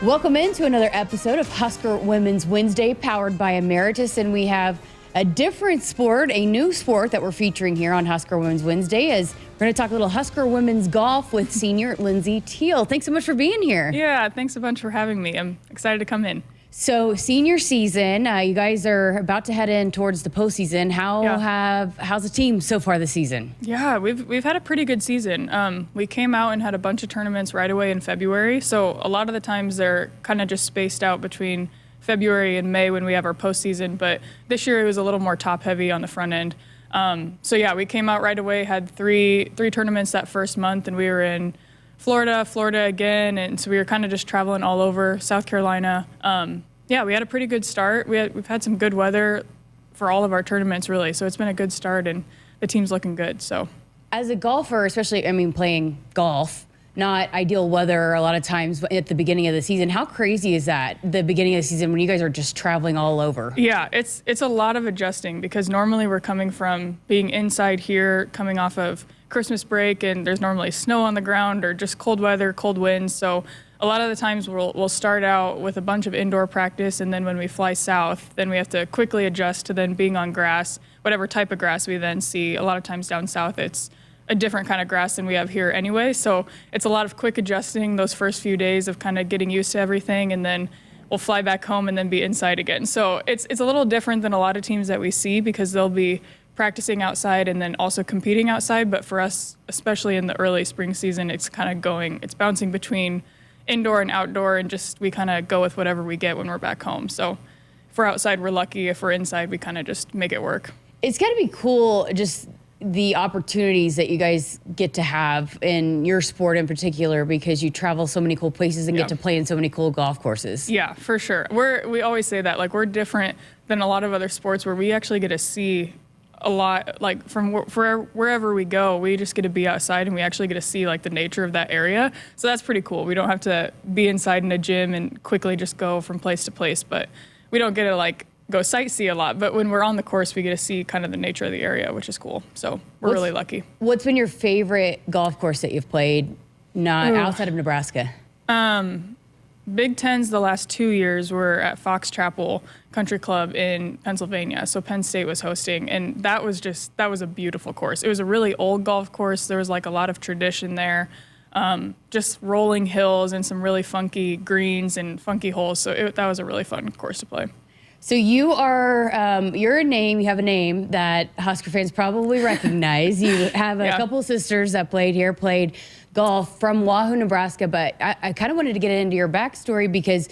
Welcome into another episode of Husker Women's Wednesday, powered by Emeritus, and we have a different sport, a new sport that we're featuring here on Husker Women's Wednesday. As we're going to talk a little Husker women's golf with senior Lindsey Thiele. Thanks so much for being here. Yeah, thanks a bunch for having me. I'm excited to come in. So senior season, you guys are about to head in towards the postseason. How's the team so far this season? Yeah, we've had a pretty good season. We came out and had a bunch of tournaments right away in February. So a lot of the times they're kind of just spaced out between February and May when we have our postseason. But this year it was a little more top heavy on the front end. So yeah, we came out right away, had three tournaments that first month, and we were in Florida again, and so we were kind of just traveling all over South Carolina. Yeah, we had a pretty good start. We've had some good weather for all of our tournaments, really, so it's been a good start, and the team's looking good. So, as a golfer, especially, playing golf, not ideal weather a lot of times at the beginning of the season. How crazy is that, the beginning of the season, when you guys are just traveling all over? Yeah, it's a lot of adjusting, because normally we're coming from being inside here, coming off of Christmas break, and there's normally snow on the ground or just cold weather, cold winds. So a lot of the times we'll start out with a bunch of indoor practice, and then when we fly south, then we have to quickly adjust to then being on grass, whatever type of grass we then see. A lot of times down south, it's a different kind of grass than we have here anyway. So it's a lot of quick adjusting those first few days of kind of getting used to everything, and then we'll fly back home and then be inside again. So it's a little different than a lot of teams that we see, because they'll be practicing outside and then also competing outside. But for us, especially in the early spring season, it's bouncing between indoor and outdoor, and just we kind of go with whatever we get when we're back home. So if we're outside, we're lucky. If we're inside, we kind of just make it work. It's got to be cool, just the opportunities that you guys get to have in your sport in particular, because you travel so many cool places and get to play in so many cool golf courses. Yeah, for sure. We always say that, like, we're different than a lot of other sports where we actually get to see a lot, like from wherever we go, we just get to be outside, and we actually get to see like the nature of that area. So that's pretty cool. We don't have to be inside in a gym and quickly just go from place to place, but we don't get to like go sightsee a lot. But when we're on the course, we get to see kind of the nature of the area, which is cool. So we're really lucky. What's been your favorite golf course that you've played, not outside of Nebraska? Big Tens the last 2 years were at Fox Chapel Country Club in Pennsylvania. So Penn State was hosting, and that was a beautiful course. It was a really old golf course. There was like a lot of tradition there, just rolling hills and some really funky greens and funky holes. So that was a really fun course to play. So you are, you have a name that Husker fans probably recognize. You have a couple of sisters that played golf from Wahoo, Nebraska, but I kind of wanted to get into your backstory, because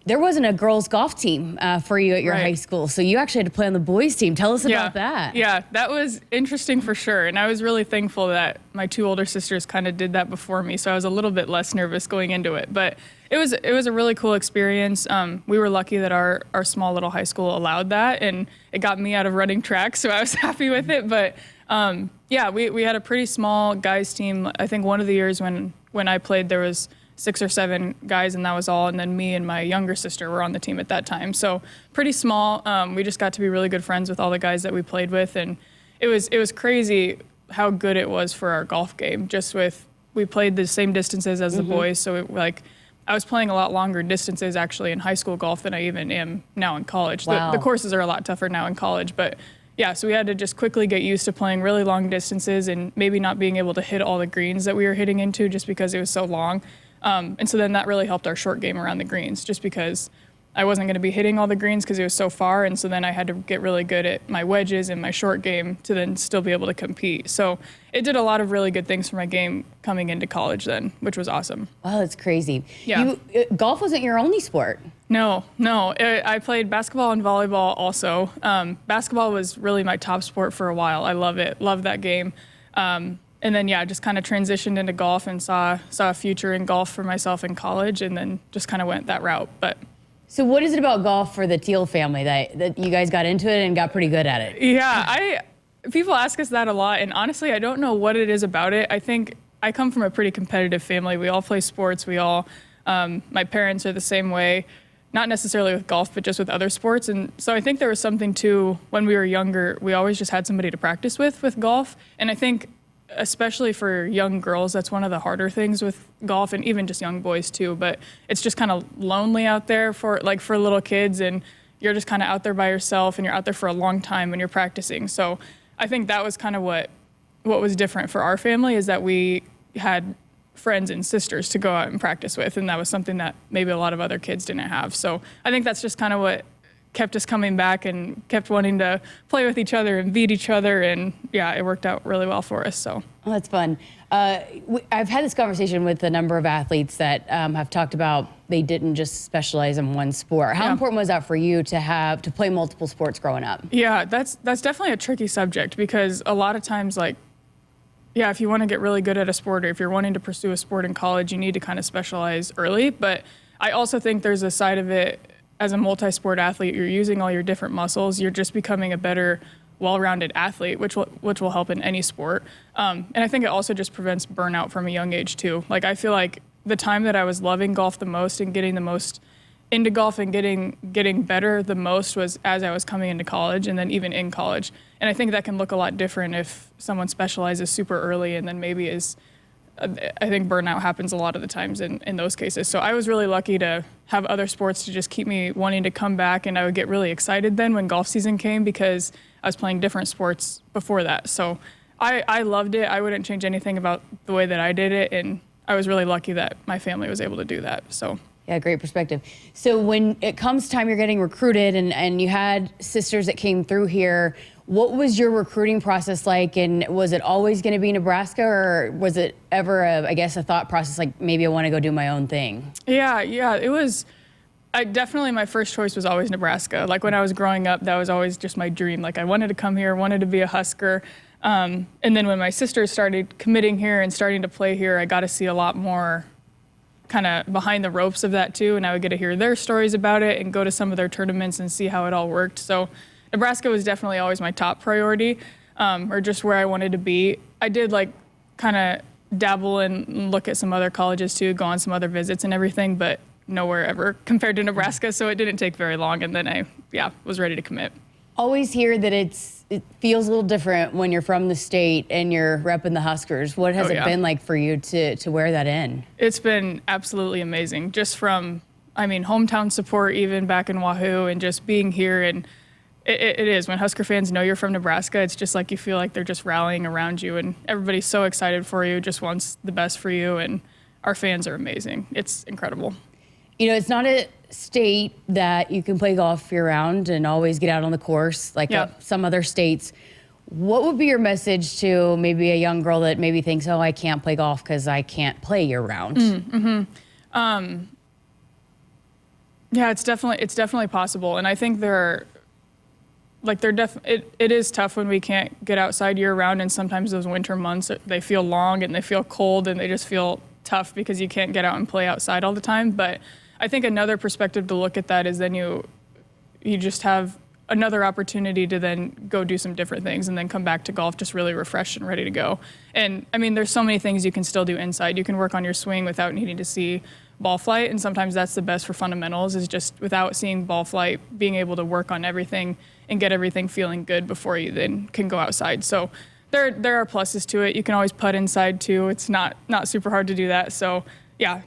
there wasn't a girls' golf team for you at your high school. So you actually had to play on the boys' team. Tell us about that. Yeah, that was interesting for sure. And I was really thankful that my two older sisters kind of did that before me. So I was a little bit less nervous going into it. But it was a really cool experience. We were lucky that our small little high school allowed that, and it got me out of running track, so I was happy with it. But yeah, we had a pretty small guys team. I think one of the years when I played, there was 6 or 7 guys, and that was all. And then me and my younger sister were on the team at that time. So pretty small. We just got to be really good friends with all the guys that we played with, and it was crazy how good it was for our golf game. We played the same distances as the boys, so I was playing a lot longer distances actually in high school golf than I even am now in college. Wow. The courses are a lot tougher now in college, but yeah, so we had to just quickly get used to playing really long distances and maybe not being able to hit all the greens that we were hitting into just because it was so long. And so then that really helped our short game around the greens, just because I wasn't going to be hitting all the greens because it was so far. And so then I had to get really good at my wedges and my short game to then still be able to compete. So it did a lot of really good things for my game coming into college then, which was awesome. Wow, that's crazy. Yeah. Golf wasn't your only sport. No. I played basketball and volleyball also. Basketball was really my top sport for a while. I love it. Love that game. And then, just kind of transitioned into golf and saw a future in golf for myself in college, and then just kind of went that route. But so what is it about golf for the Thiele family that you guys got into it and got pretty good at it? Yeah, people ask us that a lot, and honestly, I don't know what it is about it. I think I come from a pretty competitive family. We all play sports. My parents are the same way, not necessarily with golf, but just with other sports. And so I think there was something too, when we were younger, we always just had somebody to practice with golf. And I think especially for young girls, that's one of the harder things with golf, and even just young boys too. But it's just kind of lonely out there for little kids, and you're just kind of out there by yourself, and you're out there for a long time when you're practicing. So I think that was kind of what was different for our family, is that we had friends and sisters to go out and practice with, and that was something that maybe a lot of other kids didn't have. So I think that's just kind of what kept us coming back and kept wanting to play with each other and beat each other, and yeah, it worked out really well for us. So that's fun. I've had this conversation with a number of athletes that have talked about they didn't just specialize in one sport. How important was that for you to play multiple sports growing up? Yeah, that's definitely a tricky subject, because a lot of times, if you want to get really good at a sport, or if you're wanting to pursue a sport in college, you need to kind of specialize early. But I also think there's a side of it, as a multi-sport athlete, you're using all your different muscles. You're just becoming a better, well-rounded athlete, which will help in any sport. And I think it also just prevents burnout from a young age too. I feel like the time that I was loving golf the most and getting the most into golf and getting better the most was as I was coming into college, and then even in college. And I think that can look a lot different if someone specializes super early, and then maybe I think burnout happens a lot of the times in those cases. So I was really lucky to have other sports to just keep me wanting to come back, and I would get really excited then when golf season came, because I was playing different sports before that. So I loved it. I wouldn't change anything about the way that I did it, and I was really lucky that my family was able to do that. So yeah, great perspective. So when it comes time you're getting recruited, and you had sisters that came through here, what was your recruiting process like? And was it always going to be Nebraska, or was it ever a thought process like maybe I want to go do my own thing? Yeah, it was. Definitely my first choice was always Nebraska. When I was growing up, that was always just my dream. I wanted to come here, wanted to be a Husker. And then when my sisters started committing here and starting to play here, I got to see a lot more kind of behind the ropes of that too. And I would get to hear their stories about it and go to some of their tournaments and see how it all worked. So Nebraska was definitely always my top priority, or just where I wanted to be. I did kind of dabble and look at some other colleges too, go on some other visits and everything, but nowhere ever compared to Nebraska. So it didn't take very long, and then I was ready to commit. Always hear that it feels a little different when you're from the state and you're repping the Huskers. What has it been like for you to wear that in? It's been absolutely amazing. Just from, hometown support, even back in Wahoo, and just being here. And it is, when Husker fans know you're from Nebraska, it's just you feel like they're just rallying around you, and everybody's so excited for you, just wants the best for you. And our fans are amazing. It's incredible. It's not a state that you can play golf year-round and always get out on the course some other states. What would be your message to maybe a young girl that maybe thinks, I can't play golf because I can't play year-round? Yeah, it's definitely possible. And I think it is tough when we can't get outside year-round, and sometimes those winter months, they feel long and they feel cold and they just feel tough because you can't get out and play outside all the time. But I think another perspective to look at that is then you just have another opportunity to then go do some different things and then come back to golf just really refreshed and ready to go. And there's so many things you can still do inside. You can work on your swing without needing to see ball flight, and sometimes that's the best for fundamentals, is just without seeing ball flight, being able to work on everything and get everything feeling good before you then can go outside. So there are pluses to it. You can always putt inside too. It's not super hard to do that. So yeah,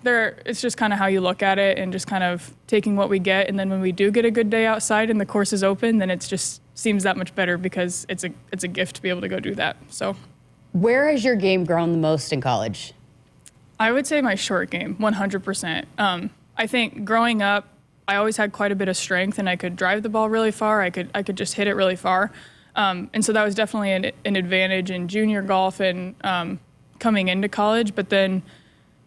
it's just kind of how you look at it, and just kind of taking what we get. And then when we do get a good day outside and the course is open, then it just seems that much better, because it's a gift to be able to go do that. So where has your game grown the most in college? I would say my short game, 100%. I think growing up, I always had quite a bit of strength, and I could drive the ball really far. I could just hit it really far. And so that was definitely an advantage in junior golf and coming into college. But then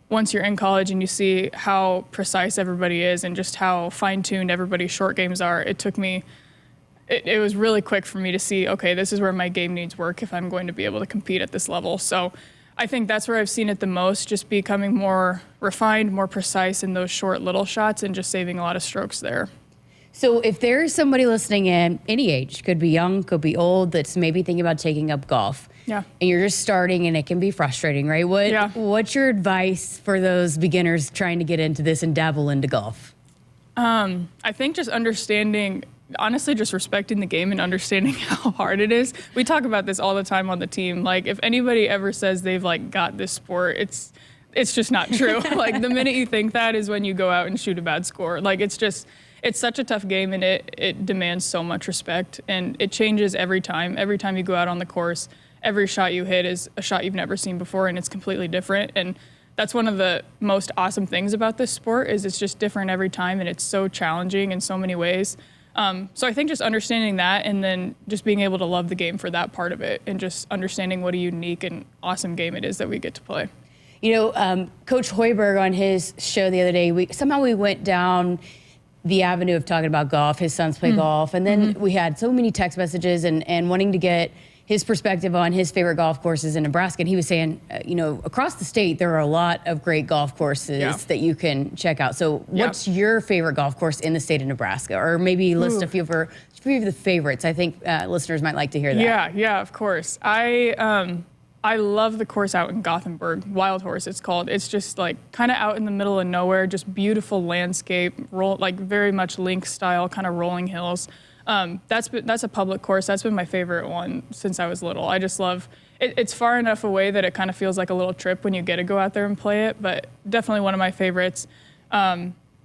once you're in college and you see how precise everybody is and just how fine-tuned everybody's short games are, it was really quick for me to see, okay, this is where my game needs work if I'm going to be able to compete at this level. So I think that's where I've seen it the most, just becoming more refined, more precise in those short little shots, and just saving a lot of strokes there. So if there's somebody listening in, any age, could be young, could be old, that's maybe thinking about taking up golf. Yeah. And you're just starting, and it can be frustrating, right? What's your advice for those beginners trying to get into this and dabble into golf? I think just understanding honestly just respecting the game and understanding how hard it is. We talk about this all the time on the team. Like, if anybody ever says they've like got this sport, it's just not true. Like, the minute you think that is when you go out and shoot a bad score. Like, it's such a tough game, and it demands so much respect, and it changes every time. Every time you go out on the course, every shot you hit is a shot you've never seen before, and it's completely different. And that's one of the most awesome things about this sport, is it's just different every time, and it's so challenging in so many ways. So I think just understanding that, and then just being able to love the game for that part of it, and just understanding what a unique and awesome game it is that we get to play. You know, Coach Hoiberg on his show the other day, we went down the avenue of talking about golf. His sons play golf, and then we had so many text messages and wanting to get his perspective on his favorite golf courses in Nebraska. And he was saying, you know, across the state, there are a lot of great golf courses that you can check out. So what's your favorite golf course in the state of Nebraska? Or maybe list a few of the favorites. I think listeners might like to hear that. Yeah, of course. I love the course out in Gothenburg, Wild Horse it's called. It's just like kind of out in the middle of nowhere, just beautiful landscape, like very much link style, kind of rolling hills. That's a public course. That's been my favorite one since I was little. I just love it. It's far enough away that it kind of feels like a little trip when you get to go out there and play it, but definitely one of my favorites.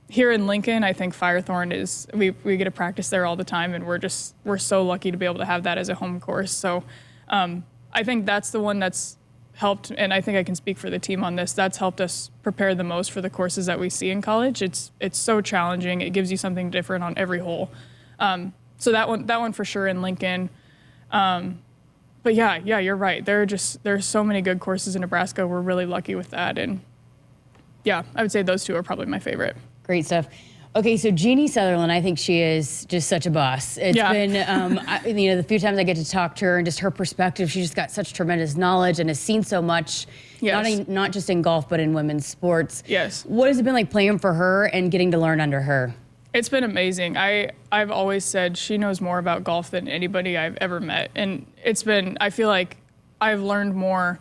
Here in Lincoln, I think Firethorn is, we get to practice there all the time, and we're so lucky to be able to have that as a home course. So I think that's the one that's helped, and I think I can speak for the team on this, that's helped us prepare the most for the courses that we see in college. It's so challenging. It gives you something different on every hole. So that one for sure in Lincoln. But yeah, you're right. There's so many good courses in Nebraska. We're really lucky with that. And yeah, I would say those two are probably my favorite. Great stuff. Okay, so Jeannie Sutherland, I think she is just such a boss. It's been, you know, the few times I get to talk to her and just her perspective, she's just got such tremendous knowledge and has seen so much, not just in golf, but in women's sports. Yes. What has it been like playing for her and getting to learn under her? It's been amazing. I've always said she knows more about golf than anybody I've ever met. And I feel like I've learned more.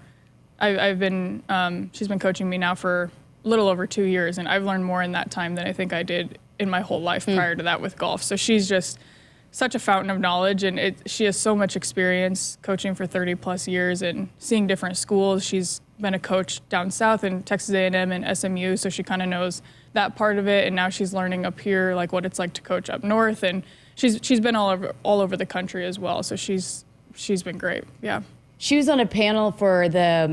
She's been coaching me now for a little over 2 years, and I've learned more in that time than I think I did in my whole life prior to that with golf. So she's just such a fountain of knowledge, and she has so much experience coaching for 30 plus years and seeing different schools. She's been a coach down south in Texas A&M and SMU, so she kind of knows that part of it, and now she's learning up here like what it's like to coach up north, and she's been all over the country as well. So she's been great. Yeah. She was on a panel for the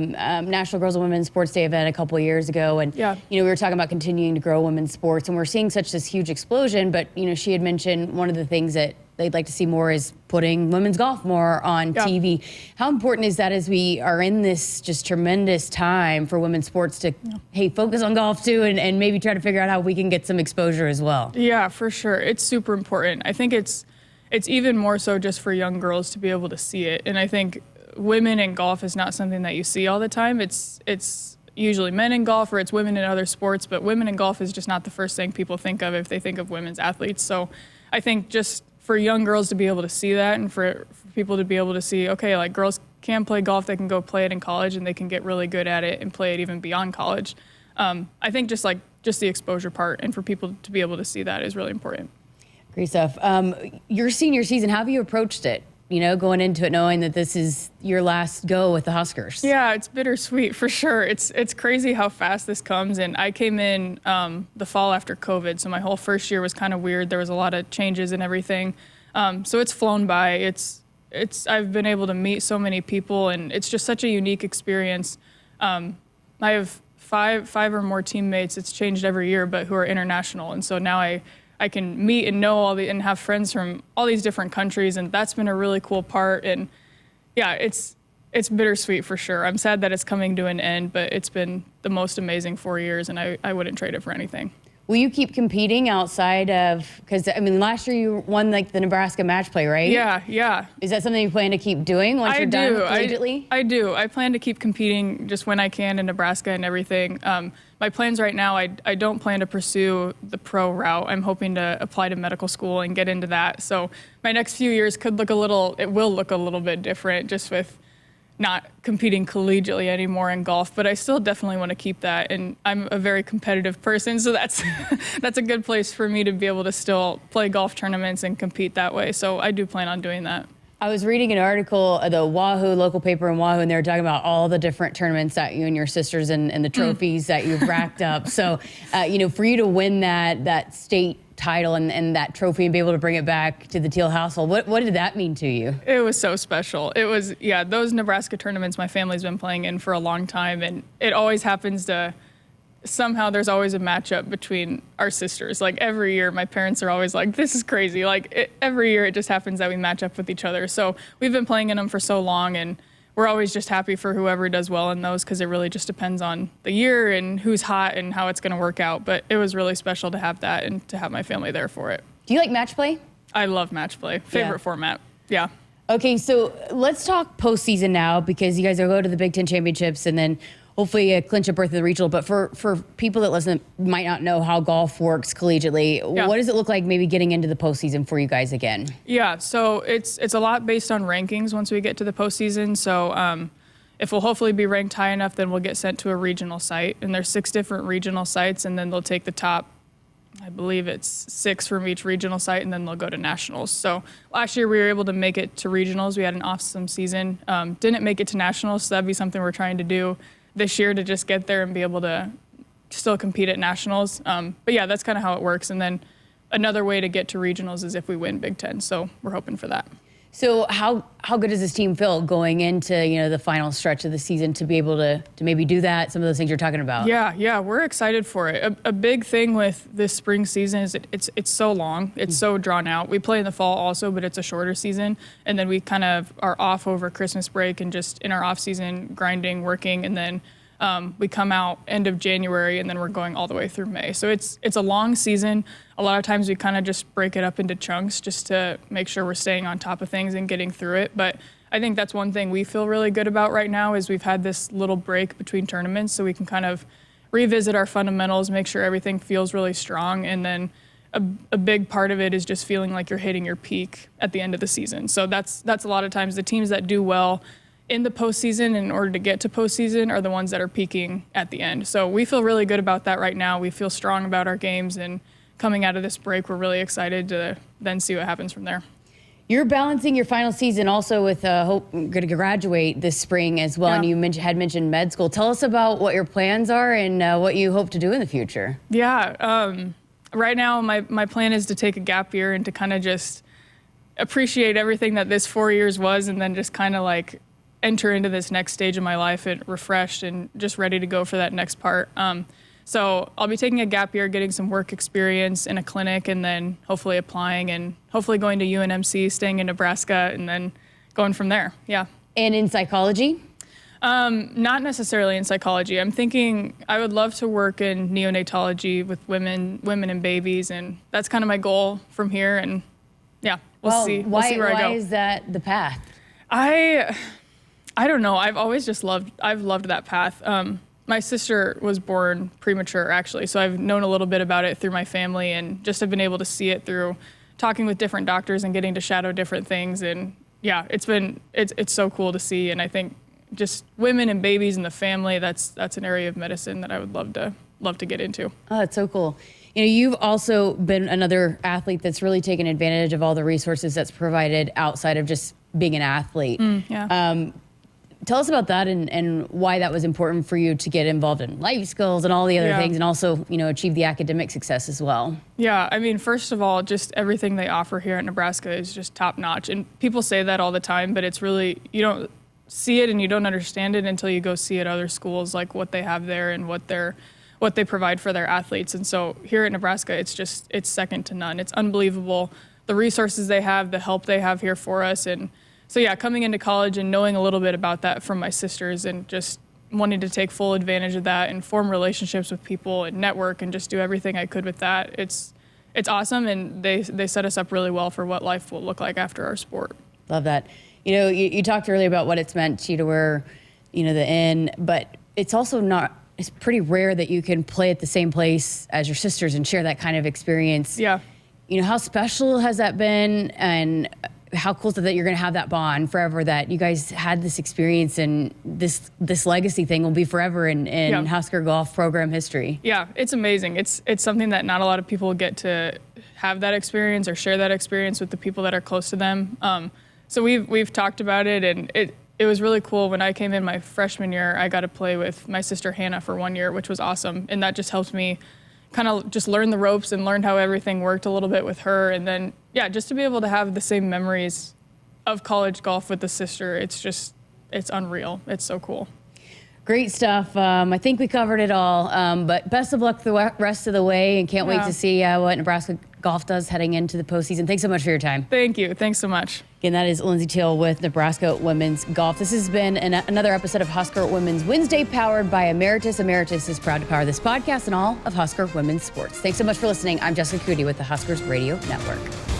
National Girls and Women's Sports Day event a couple of years ago, and you know, we were talking about continuing to grow women's sports, and we're seeing such this huge explosion. But you know, she had mentioned one of the things that they'd like to see more is putting women's golf more on TV. How important is that as we are in this just tremendous time for women's sports to focus on golf too, and maybe try to figure out how we can get some exposure as well? Yeah, for sure. It's super important. I think it's even more so just for young girls to be able to see it, and I think women in golf is not something that you see all the time. It's usually men in golf, or it's women in other sports, but women in golf is just not the first thing people think of if they think of women's athletes. So I think just for young girls to be able to see that, and for people to be able to see, okay, like girls can play golf, they can go play it in college, and they can get really good at it and play it even beyond college. I think just the exposure part, and for people to be able to see that is really important. Great stuff. Your senior season, how have you approached it? You know, going into it knowing that this is your last go with the Huskers. Yeah, it's bittersweet for sure. It's crazy how fast this comes. And I came in the fall after COVID, so my whole first year was kind of weird. There was a lot of changes and everything. So it's flown by. I've been able to meet so many people, and it's just such a unique experience. I have five or more teammates. It's changed every year, but who are international. And so now I can meet and know and have friends from all these different countries, and that's been a really cool part. And yeah, it's bittersweet for sure. I'm sad that it's coming to an end, but it's been the most amazing 4 years, and I wouldn't trade it for anything. Will you keep competing outside of, because I mean, last year you won like the Nebraska match play, right? Yeah. Is that something you plan to keep doing once you're done collegiately? I do. I plan to keep competing just when I can in Nebraska and everything. My plans right now, I don't plan to pursue the pro route. I'm hoping to apply to medical school and get into that. So my next few years will look a little bit different, just with not competing collegiately anymore in golf, but I still definitely want to keep that. And I'm a very competitive person, so that's that's a good place for me to be able to still play golf tournaments and compete that way. So I do plan on doing that. I was reading an article, the Wahoo local paper in Wahoo, and they were talking about all the different tournaments that you and your sisters and the trophies that you've racked up. So, for you to win that state title and that trophy and be able to bring it back to the Thiele household, what did that mean to you? It was so special. It was, those Nebraska tournaments my family's been playing in for a long time, and it always happens to, somehow there's always a matchup between our sisters. Like every year, my parents are always like, this is crazy. Every year it just happens that we match up with each other. So we've been playing in them for so long, and we're always just happy for whoever does well in those, because it really just depends on the year and who's hot and how it's going to work out. But it was really special to have that and to have my family there for it. Do you like match play? I love match play. Favorite format. Yeah. Okay, so let's talk postseason now, because you guys will go to the Big Ten championships and then hopefully clinch a berth in the regional. But for people that listen might not know how golf works collegiately, what does it look like maybe getting into the postseason for you guys again? Yeah, so it's a lot based on rankings once we get to the postseason. So if we'll hopefully be ranked high enough, then we'll get sent to a regional site. And there's 6 different regional sites, and then they'll take the top, I believe it's 6 from each regional site, and then they'll go to nationals. So last year we were able to make it to regionals. We had an awesome season. Didn't make it to nationals, so that'd be something we're trying to do this year, to just get there and be able to still compete at nationals. But yeah, that's kind of how it works. And then another way to get to regionals is if we win Big Ten. So we're hoping for that. So how good does this team feel going into the final stretch of the season to be able to maybe do that? Some of those things you're talking about. Yeah, we're excited for it. A big thing with this spring season is it's so long, it's so drawn out. We play in the fall also, but it's a shorter season, and then we kind of are off over Christmas break and just in our off season grinding, working, and then we come out end of January, and then we're going all the way through May. So it's a long season. A lot of times we kind of just break it up into chunks just to make sure we're staying on top of things and getting through it. But I think that's one thing we feel really good about right now is we've had this little break between tournaments, so we can kind of revisit our fundamentals, make sure everything feels really strong, and then a big part of it is just feeling like you're hitting your peak at the end of the season. So that's a lot of times the teams that do well in the postseason in order to get to postseason are the ones that are peaking at the end. So we feel really good about that right now. We feel strong about our games, and coming out of this break, we're really excited to then see what happens from there. You're balancing your final season also with hope going to graduate this spring as well, and you had mentioned med school. Tell us about what your plans are and what you hope to do in the future. Yeah, right now my plan is to take a gap year and to kind of just appreciate everything that this 4 years was, and then just kind of like enter into this next stage of my life and refreshed and just ready to go for that next part. So I'll be taking a gap year, getting some work experience in a clinic, and then hopefully applying and hopefully going to UNMC, staying in Nebraska, and then going from there. Yeah. And in psychology? Not necessarily in psychology. I'm thinking I would love to work in neonatology with women and babies, and that's kind of my goal from here. And yeah, we'll see. We'll see where I go. Why is that the path? I don't know. I've loved that path. My sister was born premature, actually, so I've known a little bit about it through my family, and just have been able to see it through talking with different doctors and getting to shadow different things. And yeah, it's so cool to see. And I think just women and babies and the family, that's an area of medicine that I would love to get into. Oh, that's so cool. You've also been another athlete that's really taken advantage of all the resources that's provided outside of just being an athlete. Tell us about that and why that was important for you to get involved in life skills and all the other things, and also, achieve the academic success as well. Yeah, I mean, first of all, just everything they offer here at Nebraska is just top notch. And people say that all the time, but it's really, you don't see it and you don't understand it until you go see at other schools, like what they have there and what they provide for their athletes. And so here at Nebraska, it's second to none. It's unbelievable, the resources they have, the help they have here for us. And so yeah, coming into college and knowing a little bit about that from my sisters, and just wanting to take full advantage of that and form relationships with people and network and just do everything I could with that. It's awesome, and they set us up really well for what life will look like after our sport. Love that. You talked earlier about what it's meant to you to wear, the N, but it's also not, it's pretty rare that you can play at the same place as your sisters and share that kind of experience. Yeah. How special has that been? And how cool is it that you're going to have that bond forever, that you guys had this experience, and this legacy thing will be forever in Husker golf program history. Yeah, it's amazing. It's something that not a lot of people get to have that experience or share that experience with the people that are close to them. So we've talked about it, and it was really cool. When I came in my freshman year, I got to play with my sister Hannah for 1 year, which was awesome. And that just helped me kind of just learn the ropes and learn how everything worked a little bit with her. And then, just to be able to have the same memories of college golf with the sister, it's unreal. It's so cool. Great stuff. I think we covered it all, but best of luck the rest of the way, and can't wait to see what Nebraska golf does heading into the postseason. Thanks so much for your time. Thank you. Thanks so much. Again, that is Lindsey Thiele with Nebraska Women's Golf. This has been another episode of Husker Women's Wednesday, powered by Emeritus. Emeritus is proud to power this podcast and all of Husker Women's Sports. Thanks so much for listening. I'm Jessica Coody with the Huskers Radio Network.